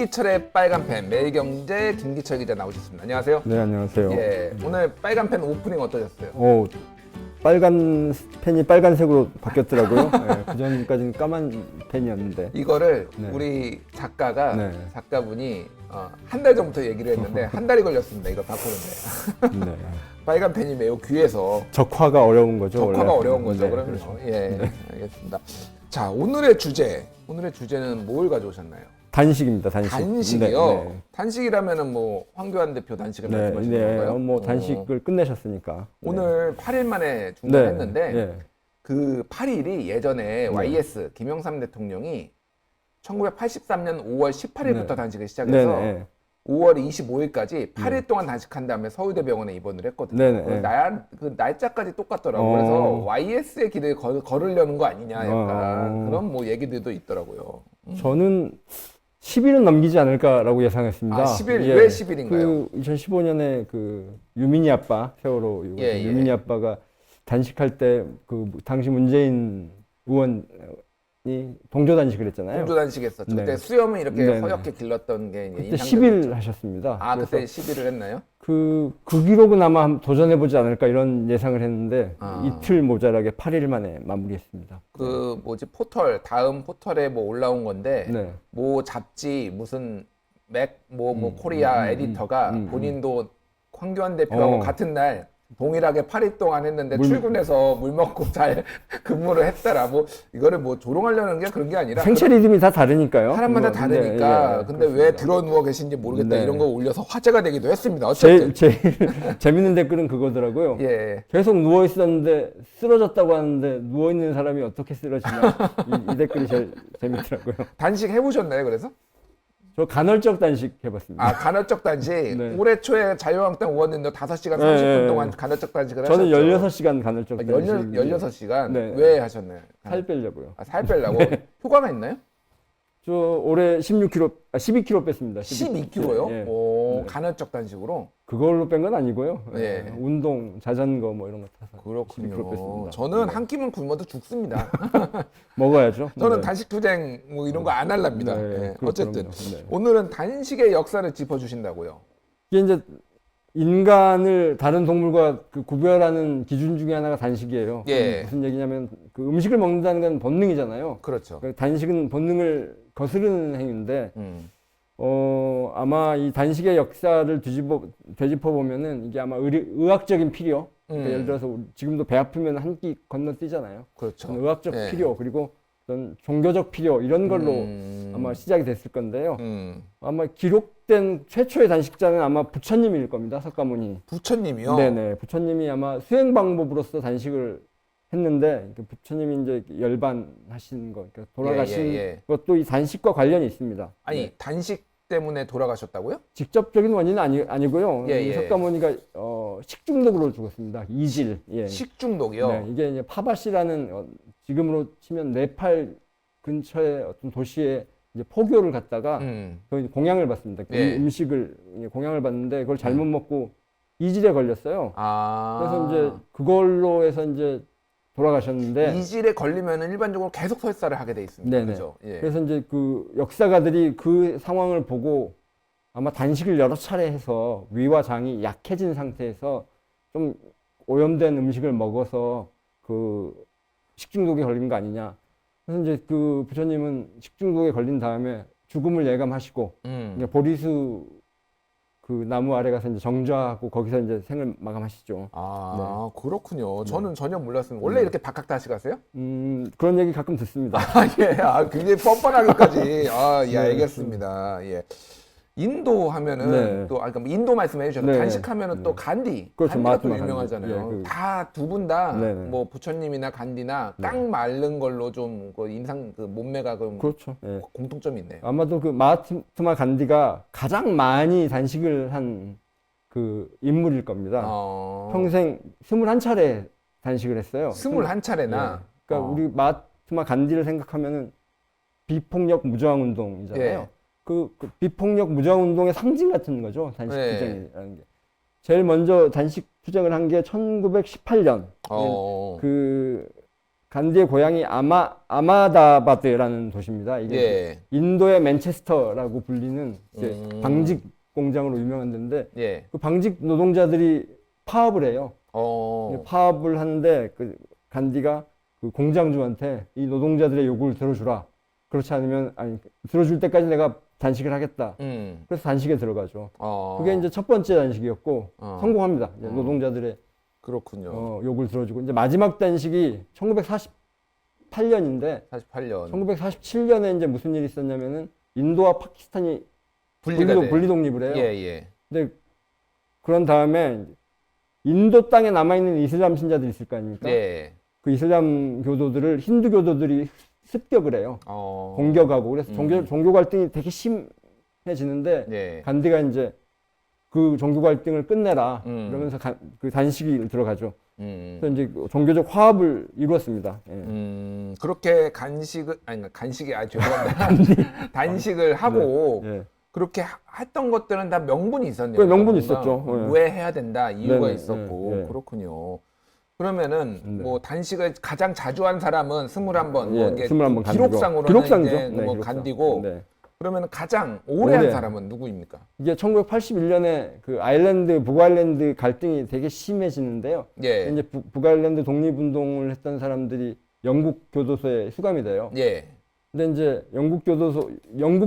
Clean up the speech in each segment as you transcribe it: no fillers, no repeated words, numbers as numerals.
김기철의 빨간 펜, 매일경제 김기철 기자 나오셨습니다. 안녕하세요. 네, 안녕하세요. 예, 오늘 빨간 펜 오프닝 어떠셨어요? 빨간 펜이 빨간색으로 바뀌었더라고요. 네, 그전까지는 까만 펜이었는데. 이거를 네. 우리 작가가 네. 작가분이 한 달 전부터 얘기를 했는데 한 달이 걸렸습니다. 이거 바꾸는데. 네. 빨간 펜이 매우 귀해서 적화가 어려운 거죠. 적화가 원래. 어려운 거죠. 네, 그러면 그렇죠. 예, 알겠습니다. 자, 오늘의 주제는 뭘 가져오셨나요? 단식입니다. 단식. 단식이요? 네, 단식이라면은 뭐 황교안 대표 단식을 네, 말씀하시는 네. 건가요? 뭐 단식을 끝내셨으니까. 오늘 8일 만에 네. 중단했는데 네. 그 8일이 예전에 YS 김영삼 대통령이 1983년 5월 18일부터 네. 단식을 시작해서 네, 네. 5월 25일까지 8일 동안 단식한 다음에 서울대병원에 입원을 했거든요. 네, 네. 그 날짜까지 똑같더라고요. 그래서 YS의 길을 걸으려는 거 아니냐 약간 그런 뭐 얘기들도 있더라고요. 저는 10일은 넘기지 않을까라고 예상했습니다. 10일? 왜 10일인가요? 그 2015년에 그 유민희 아빠, 세월호 유민희 아빠가 단식할 때 그 당시 문재인 의원이 동조 단식을 했잖아요. 동조 단식했었죠. 네. 그때 수염을 이렇게 네, 네. 허옇게 길렀던 게 그때 인상적이었죠. 10일 하셨습니다. 그때 10일을 했나요? 그 기록은 아마 한번 도전해보지 않을까 이런 예상을 했는데 아. 이틀 모자라게 8일 만에 마무리했습니다. 그 뭐지 다음 포털에 뭐 올라온 건데 네. 뭐 잡지 무슨 코리아 에디터가 본인도 황교안 대표하고 같은 날 동일하게 8일 동안 했는데 출근해서 물 먹고 잘 근무를 했더라. 뭐 이거를 뭐 조롱하려는 게 그런 게 아니라 생체 리듬이 다 다르니까요. 사람마다 뭐, 다르니까. 네, 근데 왜 들어 누워 계신지 모르겠다 네. 이런 거 올려서 화제가 되기도 했습니다. 어쨌든 제일 재밌는 댓글은 그거더라고요. 예. 계속 누워 있었는데 쓰러졌다고 하는데 누워 있는 사람이 어떻게 쓰러지냐 이 댓글이 제일 재밌더라고요. 단식 해보셨나요? 그래서? 저 간헐적 단식 해봤습니다. 간헐적 단식. 네. 올해 초에 자유한국당 의원님도 5시간 30분 네. 동안 간헐적 단식을 하셨죠. 저는 16시간 간헐적 단식. 16시간? 네. 왜 하셨나요? 살 빼려고요. 살 빼려고? 효과가 있나요? 저 올해 12kg 뺐습니다. 12kg요? 예. 오, 간헐적 단식으로? 그걸로 뺀 건 아니고요. 예. 운동, 자전거 뭐 이런 거 타서 12kg 그렇군요. 뺐습니다. 저는 한 끼만 굶어도 죽습니다. 먹어야죠. 저는 네. 단식 투쟁 뭐 이런 거 안 할랍니다. 네, 예. 그렇- 어쨌든 그럼요. 네. 오늘은 단식의 역사를 짚어주신다고요. 이게 이제 인간을 다른 동물과 그 구별하는 기준 중에 하나가 단식이에요. 예. 무슨 얘기냐면 그 음식을 먹는다는 건 본능이잖아요. 그렇죠. 그 단식은 본능을 거스르는 행위인데 아마 이 단식의 역사를 되짚어 보면은 이게 아마 의학적인 필요. 그러니까 예를 들어서 지금도 배 아프면 한 끼 건너뛰잖아요. 그렇죠. 그런 의학적 예. 필요 그리고 어떤 종교적 필요 이런 걸로 아마 시작이 됐을 건데요. 아마 기록된 최초의 단식자는 아마 부처님일 겁니다. 석가모니. 부처님이요? 네네. 부처님이 아마 수행 방법으로서 단식을 했는데 부처님이 이제 열반하신 거, 그러니까 돌아가신 것도 이 단식과 관련이 있습니다. 아니 네. 단식 때문에 돌아가셨다고요? 직접적인 원인은 아니고요. 예, 이 예. 석가모니가 식중독으로 죽었습니다. 이질. 예. 식중독이요? 네, 이게 이제 파바시라는 지금으로 치면 네팔 근처의 어떤 도시에 이제 포교를 갔다가 거기 공양을 받습니다. 예. 음식을 공양을 받는데 그걸 잘못 먹고 이질에 걸렸어요. 그래서 이제 그걸로 해서 이제 돌아가셨는데 이질에 걸리면 일반적으로 계속 설사를 하게 돼 있습니다. 네네. 그렇죠? 예. 그래서 이제 그 역사가들이 그 상황을 보고 아마 단식을 여러 차례 해서 위와 장이 약해진 상태에서 좀 오염된 음식을 먹어서 그 식중독에 걸린 거 아니냐. 그래서 이제 그 부처님은 식중독에 걸린 다음에 죽음을 예감하시고 이제 보리수 그 나무 아래 가서 이제 정좌하고 거기서 이제 생을 마감하시죠. 그렇군요. 저는 전혀 몰랐습니다. 원래 이렇게 박학다식 하세요? 그런 얘기 가끔 듣습니다. 예. 굉장히 뻔뻔하게까지. 예, 알겠습니다. 예. 인도 하면은 네. 또 그러니까 인도 말씀해 주셔서 네. 단식하면은 또 간디, 그렇죠. 간디가 또 마하트마 유명하잖아요. 간디. 예, 다 두 분 다 네. 뭐 부처님이나 간디나 깡 마른 걸로 좀 그 인상 그 몸매가 좀 그렇죠. 예. 공통점이 있네요. 아마도 그 마하트마 간디가 가장 많이 단식을 한 그 인물일 겁니다. 평생 21차례 단식을 했어요. 21차례나. 그러니까 우리 마하트마 간디를 생각하면은 비폭력 무저항 운동이잖아요. 예. 그 비폭력 무저항 운동의 상징 같은 거죠. 단식 예. 투쟁이라는 게. 제일 먼저 단식 투쟁을 한 게 1918년. 간디의 고향이 아마다바드라는 도시입니다. 이게 예. 인도의 맨체스터라고 불리는 이제 방직 공장으로 유명한 데인데 예. 그 방직 노동자들이 파업을 해요. 파업을 하는데 그 간디가 그 공장주한테 이 노동자들의 요구를 들어주라. 그렇지 않으면 들어줄 때까지 내가 단식을 하겠다. 그래서 단식에 들어가죠. 그게 이제 첫 번째 단식이었고 성공합니다. 노동자들의 그렇군요. 요구를 들어주고 이제 마지막 단식이 1948년인데 48년. 1947년에 이제 무슨 일이 있었냐면은 인도와 파키스탄이 분리가 분리 독립을 해요. 예, 예. 근데 그런 다음에 인도 땅에 남아 있는 이슬람 신자들이 있을 거 아닙니까? 예. 그 이슬람 교도들을 힌두 교도들이 습격을 해요. 공격하고 그래서 종교 갈등이 되게 심해지는데 예. 간디가 이제 그 종교 갈등을 끝내라 이러면서 그 단식이 들어가죠. 그래서 이제 종교적 화합을 이루었습니다. 예. 그렇게 간식이 죄송합니다. 단식을 하고 예. 그렇게 했던 것들은 다 명분이 있었네요. 그 명분이 있었죠. 왜 해야 된다 이유가 네네. 있었고 예, 예. 그렇군요. 그러면은 네. 뭐 단식을 가장 자주 한 사람은 21번, 뭐 예, 이게 21번 기록상으로는 기록상이죠. 이제 뭐 기록상. 간디고 네. 그러면 가장 오래 한 오래. 사람은 누구입니까? 이게 1981년에 그 북아일랜드 갈등이 되게 심해지는데요. 예. 이제 북아일랜드 독립운동을 했던 사람들이 영국 교도소에 수감이 돼요. 예. 근데 이제 영국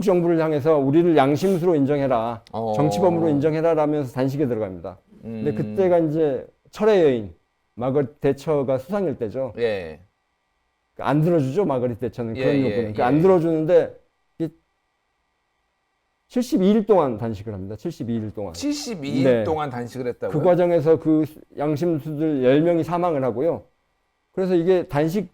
정부를 향해서 우리를 양심수로 인정해라, 정치범으로 인정해라라면서 단식에 들어갑니다. 근데 그때가 이제 철의 여인 마거릿 대처가 수상일 때죠. 예. 안 들어주죠, 마거릿 대처는 예, 그런 예, 요구는. 예. 안 들어주는데 72일 동안 단식을 합니다. 72일 동안. 72일 네. 동안 단식을 했다고요? 그 과정에서 그 양심수들 10명이 사망을 하고요. 그래서 이게 단식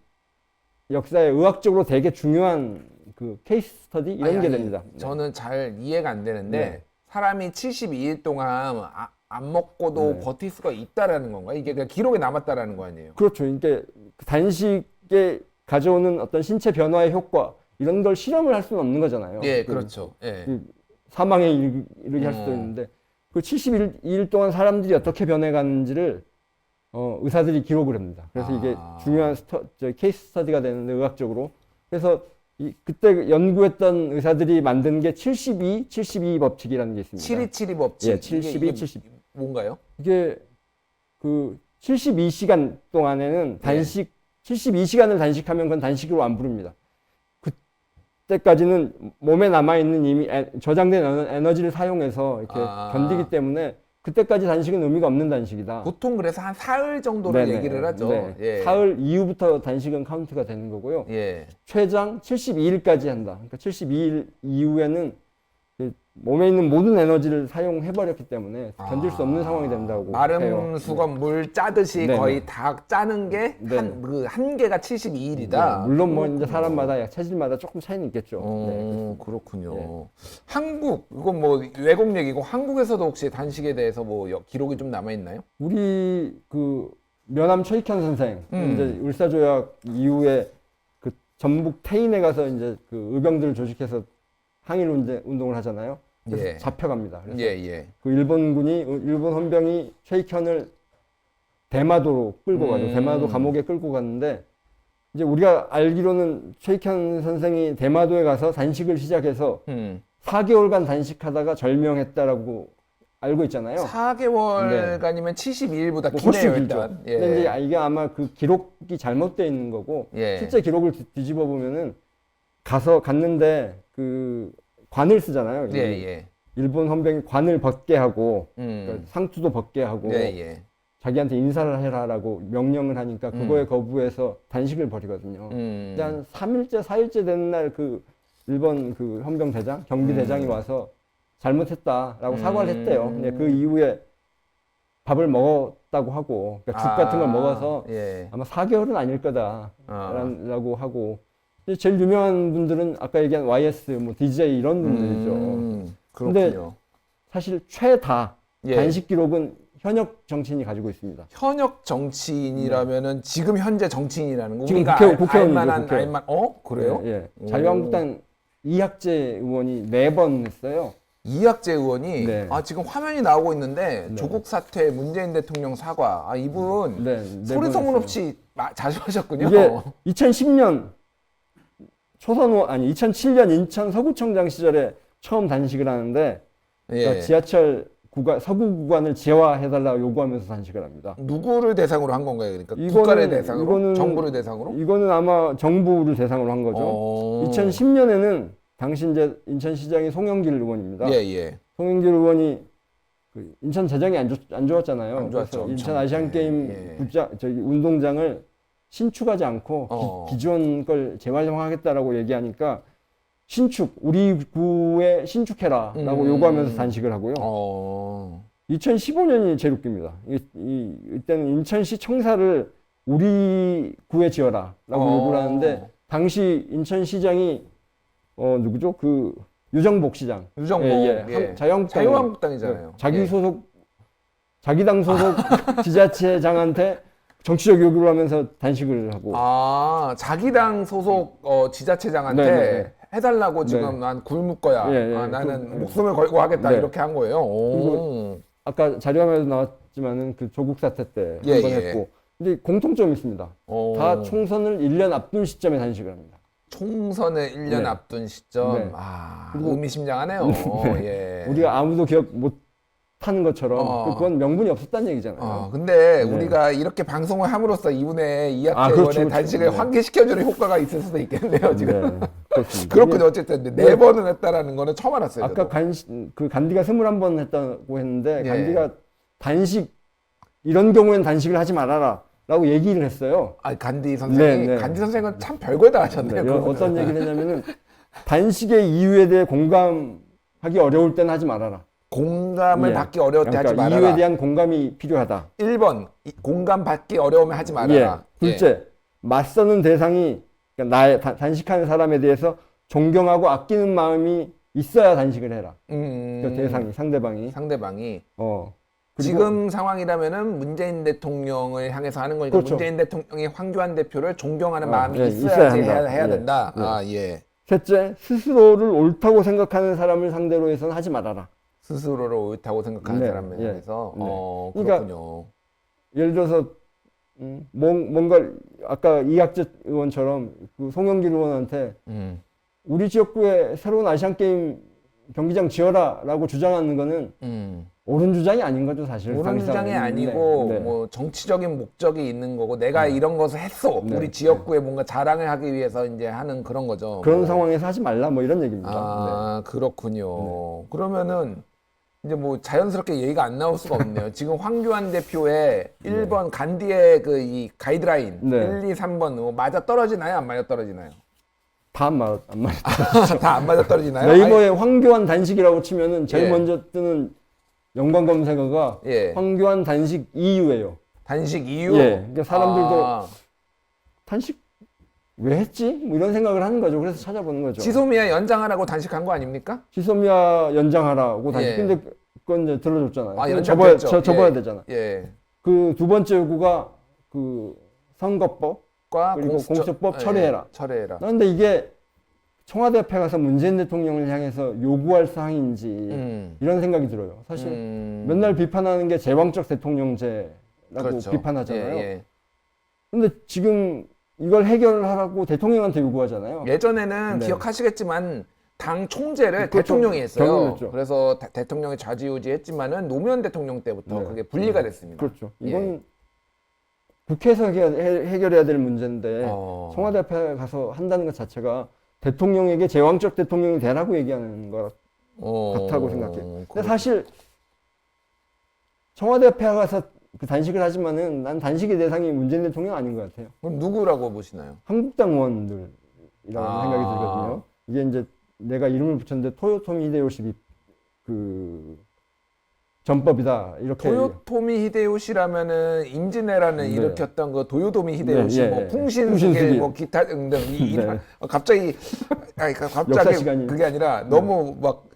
역사에 의학적으로 되게 중요한 그 케이스 스터디 이런 게 됩니다. 네. 저는 잘 이해가 안 되는데 네. 사람이 72일 동안 안 먹고도 네. 버틸 수가 있다라는 건가요? 이게 그냥 기록에 남았다라는 거 아니에요? 그렇죠. 이게 단식에 가져오는 어떤 신체 변화의 효과 이런 걸 실험을 할 수는 없는 거잖아요. 예, 그렇죠. 예. 사망에 이르게 할 수도 있는데 그 72일 동안 사람들이 어떻게 변해가는지를 의사들이 기록을 합니다. 그래서 이게 중요한 케이스 스터디가 되는데 의학적으로. 그래서 그때 연구했던 의사들이 만든 게 72 법칙이라는 게 있습니다. 72 법칙. 예, 72, 이게 72. 뭔가요? 이게 그 72시간 동안에는 72시간을 단식하면 그건 단식으로 안 부릅니다. 그때까지는 몸에 남아있는 이미 저장된 에너지를 사용해서 이렇게 견디기 때문에 그때까지 단식은 의미가 없는 단식이다. 보통 그래서 한 사흘 정도를 네네. 얘기를 하죠. 네. 예. 사흘 이후부터 단식은 카운트가 되는 거고요. 예. 최장 72일까지 한다. 그러니까 72일 이후에는 몸에 있는 모든 에너지를 사용해버렸기 때문에 견딜 수 없는 상황이 된다고 마름 해요. 수건 물 짜듯이 네네. 거의 다 짜는 게 그 한계가 72일이다. 물론 뭐 이제 사람마다 체질마다 조금 차이는 있겠죠. 네, 그렇군요. 한국 이건 뭐 외국 얘기고 한국에서도 혹시 단식에 대해서 뭐 기록이 좀 남아 있나요? 우리 그 면함 최익현 선생 이제 울사조약 이후에 그 전북 태인에 가서 이제 그 의병들을 조직해서 항일 운동을 하잖아요. 그래서 예. 잡혀갑니다. 그래서 예. 그 일본 헌병이 최익현을 대마도로 끌고 가죠. 대마도 감옥에 끌고 갔는데 이제 우리가 알기로는 최익현 선생이 대마도에 가서 단식을 시작해서 4개월간 단식하다가 절명했다라고 알고 있잖아요. 4개월간이면 72일보다 뭐 기네요, 훨씬 길죠. 일단. 예. 근데 이제 이게 아마 그 기록이 잘못되어 있는 거고 예. 실제 기록을 뒤집어 보면은 갔는데 그 관을 쓰잖아요. 예. 일본 헌병이 관을 벗게 하고 음. 그러니까 상투도 벗게 하고 예. 자기한테 인사를 해라라고 명령을 하니까 그거에 거부해서 단식을 벌이거든요. 근데 한 3일째, 4일째 되는 날 그 일본 그 헌병 대장, 경비 대장이 와서 잘못했다라고 사과를 했대요. 근데 그 이후에 밥을 먹었다고 하고 그러니까 죽 같은 걸 먹어서 예. 아마 4개월은 아닐 거다라고 하고 제일 유명한 분들은 아까 얘기한 YS, 뭐 DJ 이런 분들이죠. 그렇군요. 근데 사실 최다 예. 단식 기록은 현역 정치인이 가지고 있습니다. 현역 정치인이라면은 지금 현재 정치인이라는 거 지금 우리가 국회의원이죠, 알만한 국회의원. 그래요? 예. 자유한국당 이학재 의원이 4번 했어요. 이학재 의원이 네. 지금 화면이 나오고 있는데 네. 조국 사퇴 문재인 대통령 사과 이분 네, 소리 소문 내보냈어요. 없이 자주 하셨군요. 이게 2010년 2007년 인천 서구청장 시절에 처음 단식을 하는데 예. 그러니까 지하철 서구 구간을 지하화해달라고 요구하면서 단식을 합니다. 누구를 대상으로 한 건가요? 그러니까 이거는- 국가를 대상으로, 이거는- 정부를 대상으로? 이거는 아마 정부를 대상으로 한 거죠. 2010년에는 당시 이제 인천시장이 송영길 의원입니다. 예, 예. 송영길 의원이 그 인천 재정이 안 좋았잖아요. 안 좋았죠, 그래서 인천 엄청. 아시안 게임 예. 운동장을 신축하지 않고 기존 걸 재활용하겠다라고 얘기하니까 우리 구에 신축해라라고 요구하면서 단식을 하고요. 2015년이 제일 웃깁니다. 이때는 인천시 청사를 우리 구에 지어라라고 요구를 하는데 당시 인천시장이 누구죠? 그 유정복 시장. 유정복. 예. 자유한국당이잖아요. 자기 당 소속 지자체장한테 정치적 요구를 하면서 단식을 하고. 자기 당 소속 지자체장한테 네. 해달라고 지금 난 굶을 거야. 나는 목숨을 걸고 하겠다 이렇게 한 거예요. 그리고 아까 자료화면에도 나왔지만은 그 조국 사태 때 한 번 했고. 근데 공통점이 있습니다. 다 총선을 1년 앞둔 시점에 단식을 합니다. 총선을 1년 앞둔 시점. 네. 그리고 의미심장하네요. 예. 우리가 아무도 기억 못 하는 것처럼 그건 명분이 없었다는 얘기잖아요. 근데 우리가 이렇게 방송을 함으로써 이분의 이학재 의원의 단식을 환기시켜주는 효과가 있을 수도 있겠네요, 지금. 그렇습니다. 그렇군요. 어쨌든 4번을 했다라는 거는 처음 알았어요. 아까 간디가 21번 했다고 했는데 간디가 단식 이런 경우에는 단식을 하지 말아라 라고 얘기를 했어요. 간디 선생이 간디 선생은 참 별걸 다 하셨네요. 어떤 얘기를 했냐면은 단식의 이유에 대해 공감하기 어려울 때는 하지 말아라. 공감을 받기 어려울 때 하지 말아라. 이유에 대한 공감이 필요하다. 1번 공감 받기 어려우면 하지 말아라. 둘째, 맞서는 대상이 그러니까 단식하는 사람에 대해서 존경하고 아끼는 마음이 있어야 단식을 해라. 그 대상이 상대방이. 지금 상황이라면은 문재인 대통령을 향해서 하는 거니까 그렇죠. 문재인 대통령이 황교안 대표를 존경하는 마음이 있어야지 해야 된다. 셋째, 스스로를 옳다고 생각하는 사람을 상대로 해서는 하지 말아라. 스스로를 옳다고 생각하는 사람에 대해서 그러니까 그렇군요. 예를 들어서 뭔가 아까 이학재 의원처럼 그 송영길 의원한테 우리 지역구에 새로운 아시안 게임 경기장 지어라라고 주장하는 거는 옳은 주장이 아닌 거죠, 사실. 옳은 주장이 아니고 뭐 정치적인 목적이 있는 거고 내가 이런 것을 했어. 우리 지역구에 뭔가 자랑을 하기 위해서 이제 하는 그런 거죠. 그런 상황에서 하지 말라 뭐 이런 얘기입니다. 그렇군요. 그러면은 이제 뭐 자연스럽게 얘기가 안 나올 수가 없네요. 지금 황교안 대표의 1번 간디의 그 이 가이드라인 1, 2, 3번 맞아 떨어지나요? 안 맞아 떨어지나요? 다 안 맞아. 다 안 맞아 떨어지나요? 네이버에 황교안 단식이라고 치면은 제일 먼저 뜨는 연관 검색어가 황교안 단식 이유예요. 단식 이유? 그러니까 사람들도 단식 왜 했지? 뭐 이런 생각을 하는 거죠. 그래서 찾아보는 거죠. 지소미아 연장하라고 단식한 거 아닙니까? 지소미아 연장하라고 단식. 근데 그건 이제 들어줬잖아요. 접어야 되잖아. 그 두 번째 요구가 그 선거법과 그리고 공수처법 처리해라. 그런데 이게 청와대 앞에 가서 문재인 대통령을 향해서 요구할 사항인지 이런 생각이 들어요. 사실 맨날 비판하는 게 제왕적 대통령제라고 비판하잖아요. 근데 지금 이걸 해결하라고 대통령한테 요구하잖아요. 예전에는 기억하시겠지만 당 총재를 대통령이 했어요. 그래서 대통령이 좌지우지했지만은 노무현 대통령 때부터 그게 분리가 됐습니다. 그렇죠. 이건 국회에서 해결해야 될 문제인데 청와대 앞에 가서 한다는 것 자체가 대통령에게 제왕적 대통령이 되라고 얘기하는 것 같다고 생각해요. 근데 사실 청와대 앞에 가서 그 단식을 하지만은 난 단식의 대상이 문재인 대통령 아닌 것 같아요. 그럼 누구라고 보시나요? 한국당 의원들이라고 생각이 들거든요. 이게 이제 내가 이름을 붙였는데 토요토미 히데요시 그 전법이다 이렇게. 토요토미 히데요시라면은 임진왜란을 일으켰던 그 도요토미 히데요시, 뭐 풍신수계, 뭐 기타 등등 갑자기 그게 아니라 너무 막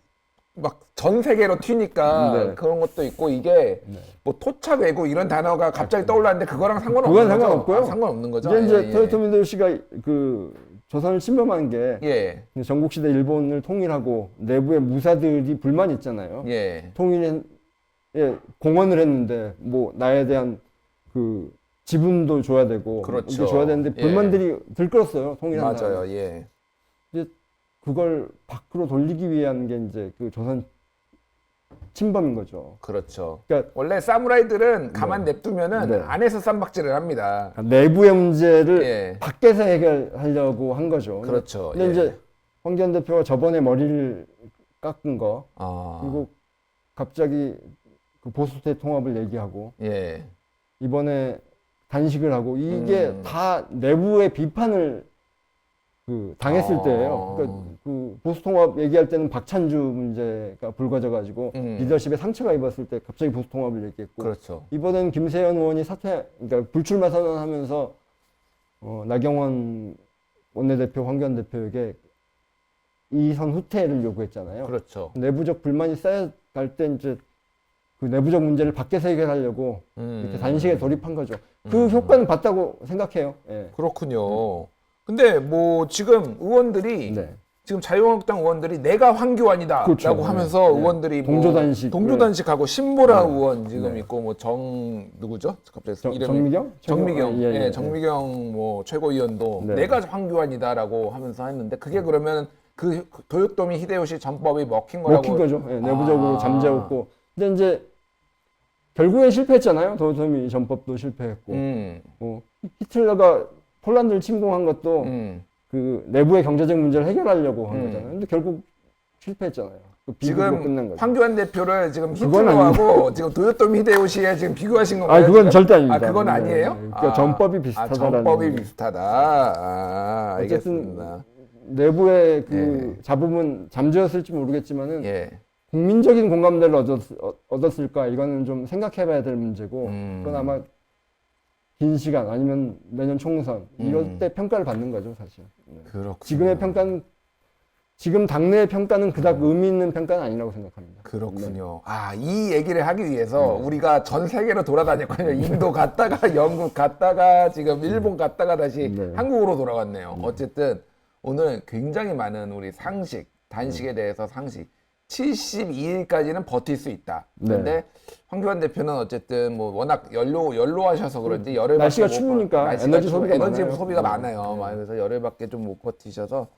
전 세계로 튀니까 그런 것도 있고 이게 뭐 토착 외고 이런 단어가 갑자기 떠올랐는데 그거랑 상관없는 거죠? 상관없고요. 상관없는 거죠. 이제 토요토미 히데요시가 그 조선을 침범한 게 예. 전국시대 일본을 통일하고 내부에 무사들이 불만이 있잖아요. 예. 통일에 공헌을 했는데 뭐 나에 대한 그 지분도 줘야 되고 그렇죠. 이게 줘야 되는데 예. 불만들이 들끓었어요. 통일한 다음에. 맞아요. 예. 이제 그걸 밖으로 돌리기 위한 게 이제 그 조선 침범인 거죠. 그렇죠. 그러니까 원래 사무라이들은 가만 냅두면은 네. 안에서 쌈박질을 합니다. 내부의 문제를 예. 밖에서 해결하려고 한 거죠. 그렇죠. 근데 예. 이제 황교안 대표가 저번에 머리를 깎은 거 아. 그리고 갑자기 그 보수대 통합을 얘기하고 예. 이번에 단식을 하고 이게 다 내부의 비판을 그 당했을 때예요. 그러니까 그 보수 통합 얘기할 때는 박찬주 문제가 불거져가지고 리더십에 상처가 입었을 때 갑자기 보수 통합을 얘기했고 그렇죠. 이번엔 김세현 의원이 그러니까 불출마 선언하면서 나경원 원내대표, 황교안 대표에게 이선 후퇴를 요구했잖아요. 그렇죠. 내부적 불만이 쌓여갈 때 이제 그 내부적 문제를 밖에서 해결하려고 이렇게 단식에 돌입한 거죠. 그 효과는 봤다고 생각해요. 예. 그렇군요. 근데 뭐 지금 의원들이 네. 지금 자유한국당 의원들이 내가 황교안이다라고 그렇죠. 하면서 네. 의원들이 동조단식. 동조단식하고 신보라 네. 의원 지금 네. 있고 뭐 누구죠? 갑자기 이름이 정미경? 정미경. 예, 예, 예. 정미경 뭐 최고위원도 네. 내가 황교안이다라고 하면서 했는데 그게 그러면 그 도요토미 히데요시 전법이 먹힌 거라고 먹힌 거죠. 예, 내부적으로 잠재웠고. 근데 이제 결국엔 실패했잖아요. 도요토미 전법도 실패했고. 히틀러가 폴란드를 침공한 것도 그 내부의 경제적 문제를 해결하려고 한 거잖아요. 근데 결국 실패했잖아요. 그 비극으로 끝난 지금 거죠. 황교안 대표를 지금 그건 히틀러하고 지금 도요토미 히데요시에 지금 비교하신 건가요? 그건 지금? 절대 아닙니다. 그건 네, 아니에요? 네. 그러니까 전법이 비슷하다라는 전법이 얘기. 비슷하다. 어쨌든 알겠습니다. 내부의 그 잡음은 잠재웠을지 모르겠지만은 예. 국민적인 공감대를 얻었을까 이거는 좀 생각해봐야 될 문제고 그건 아마 긴 시간 아니면 내년 총선 이럴 때 평가를 받는 거죠 사실. 네. 그렇군요. 지금의 평가는 지금 당내의 평가는 그닥 의미 있는 평가는 아니라고 생각합니다. 그렇군요. 이 얘기를 하기 위해서 우리가 전 세계로 돌아다녔거든요. 인도 갔다가 영국 갔다가 지금 일본 갔다가 다시 한국으로 돌아왔네요. 어쨌든 오늘 굉장히 많은 우리 단식에 대해서 상식. 72일까지는 버틸 수 있다. 그런데 황교안 대표는 어쨌든 뭐 워낙 연로하셔서 그런지 열흘 날씨가 추우니까 에너지 소비가 많아요. 많아요. 그래서 열흘밖에 좀 못 버티셔서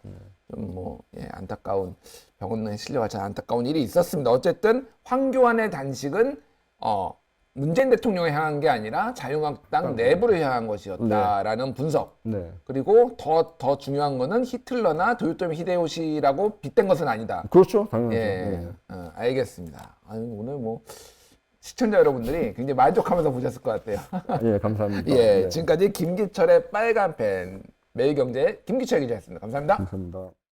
좀 뭐 안타까운 병원에 실려갈 참 안타까운 일이 있었습니다. 어쨌든 황교안의 단식은 문재인 대통령을 향한 게 아니라 자유한국당 내부를 향한 것이었다라는 분석. 네. 그리고 더 중요한 거는 히틀러나 도요토미 히데요시라고 빗댄 것은 아니다. 그렇죠, 당연하죠. 예, 알겠습니다. 오늘 뭐 시청자 여러분들이 굉장히 만족하면서 보셨을 것 같아요. 예, 감사합니다. 예, 지금까지 김기철의 빨간 펜 매일경제 김기철 기자였습니다. 감사합니다. 감사합니다.